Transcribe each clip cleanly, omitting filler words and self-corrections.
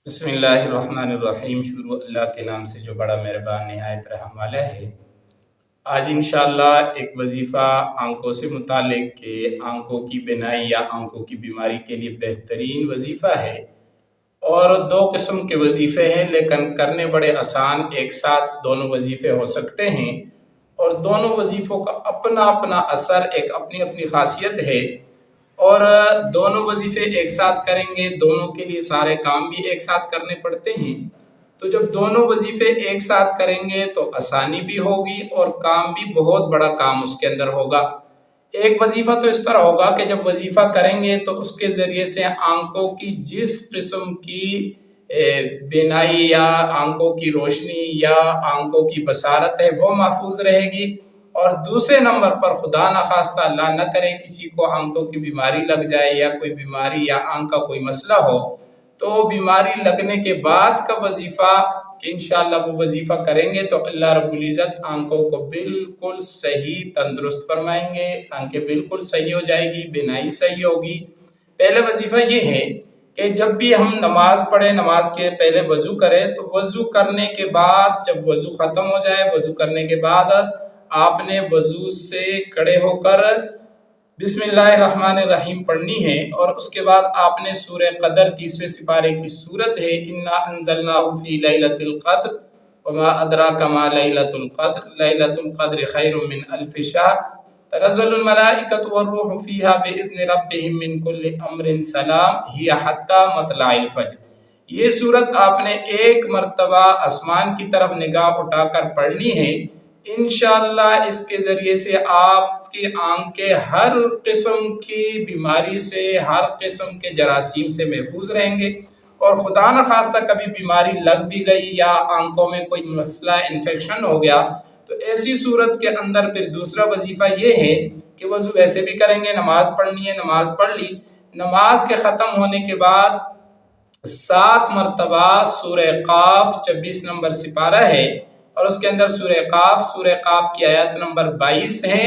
بسم اللہ الرحمن الرحیم۔ شروع اللہ کے نام سے جو بڑا مہربان نہایت رحم والا ہے۔ آج انشاءاللہ ایک وظیفہ آنکھوں سے متعلق کہ آنکھوں کی بینائی یا آنکھوں کی بیماری کے لیے بہترین وظیفہ ہے، اور دو قسم کے وظیفے ہیں لیکن کرنے بڑے آسان، ایک ساتھ دونوں وظیفے ہو سکتے ہیں، اور دونوں وظیفوں کا اپنا اپنا اثر، ایک اپنی اپنی خاصیت ہے، اور دونوں وظیفے ایک ساتھ کریں گے، دونوں کے لیے سارے کام بھی ایک ساتھ کرنے پڑتے ہیں۔ تو جب دونوں وظیفے ایک ساتھ کریں گے تو آسانی بھی ہوگی اور کام بھی بہت بڑا کام اس کے اندر ہوگا۔ ایک وظیفہ تو اس طرح ہوگا کہ جب وظیفہ کریں گے تو اس کے ذریعے سے آنکھوں کی جس قسم کی بینائی یا آنکھوں کی روشنی یا آنکھوں کی بصارت ہے وہ محفوظ رہے گی، اور دوسرے نمبر پر خدا نخواستہ اللہ نہ کرے کسی کو آنکھوں کی بیماری لگ جائے یا کوئی بیماری یا آنکھ کا کوئی مسئلہ ہو، تو بیماری لگنے کے بعد کا وظیفہ کہ انشاءاللہ وہ وظیفہ کریں گے تو اللہ رب العزت آنکھوں کو بالکل صحیح تندرست فرمائیں گے، آنکھیں بالکل صحیح ہو جائے گی، بینائی صحیح ہوگی۔ پہلے وظیفہ یہ ہے کہ جب بھی ہم نماز پڑھیں، نماز کے پہلے وضو کریں، تو وضو کرنے کے بعد جب وضو ختم ہو جائے، وضو کرنے کے بعد آپ نے وضو سے کھڑے ہو کر بسم اللہ الرحمن الرحیم پڑھنی ہے، اور اس کے بعد آپ نے سورہ قدر 30ویں سپارے کی سورت ہے انا انزلناہ فی لیلۃ القدر وما ادراک ما لیلۃ القدر لیلۃ القدر خیر من الف شہر تنزل الملائکۃ والروح فیہا باذن ربہم من کل امر سلام ہی حتی مطلع الفجر۔ یہ سورت آپ نے ایک مرتبہ آسمان کی طرف نگاہ اٹھا کر پڑھنی ہے۔ انشاءاللہ اس کے ذریعے سے آپ کی آنکھیں ہر قسم کی بیماری سے، ہر قسم کے جراثیم سے محفوظ رہیں گے، اور خدا نخواستہ کبھی بیماری لگ بھی گئی یا آنکھوں میں کوئی مسئلہ انفیکشن ہو گیا تو ایسی صورت کے اندر پھر دوسرا وظیفہ یہ ہے کہ وضو ویسے بھی کریں گے، نماز پڑھنی ہے، نماز پڑھ لی، نماز کے ختم ہونے کے بعد 7 مرتبہ سورہ قاف 26 نمبر سپارہ ہے، اور اس کے اندر سورہ قاف کی آیت نمبر 22 ہے،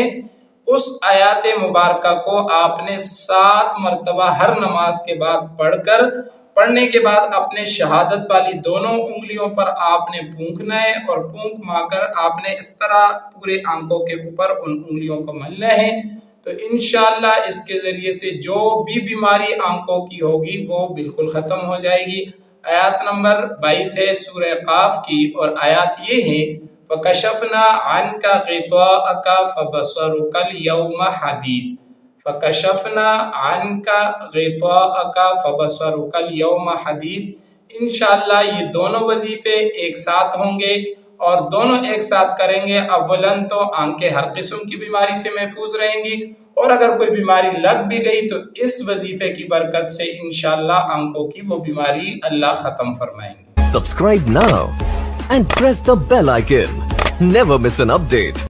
اس آیات مبارکہ کو آپ نے 7 مرتبہ ہر نماز کے بعد پڑھنے کے بعد اپنے شہادت والی دونوں انگلیوں پر آپ نے پھونکنا ہے، اور پھونک مار کر آپ نے اس طرح پورے آنکھوں کے اوپر ان انگلیوں کو ملنا ہے۔ تو انشاءاللہ اس کے ذریعے سے جو بھی بیماری آنکھوں کی ہوگی وہ بالکل ختم ہو جائے گی۔ آیات نمبر 22 ہے سورہ قاف کی، اور آیات یہ ہے فَكَشَفْنَا عَنْكَ غِطَاءَكَ فَبَصَرُكَ الْيَوْمَ حَدِيدٌ فَكَشَفْنَا عَنْكَ غِطَاءَكَ فَبَصَرُكَ الْيَوْمَ حَدِيدٌ۔ انشاءاللہ یہ دونوں وظیفے ایک ساتھ ہوں گے اور دونوں ایک ساتھ کریں گے۔ اولاً تو آنکھیں ہر قسم کی بیماری سے محفوظ رہیں گی، اور اگر کوئی بیماری لگ بھی گئی تو اس وظیفے کی برکت سے انشاءاللہ آنکھوں کی وہ بیماری اللہ ختم فرمائیں گے۔ Subscribe now and press the bell icon. Never miss an update.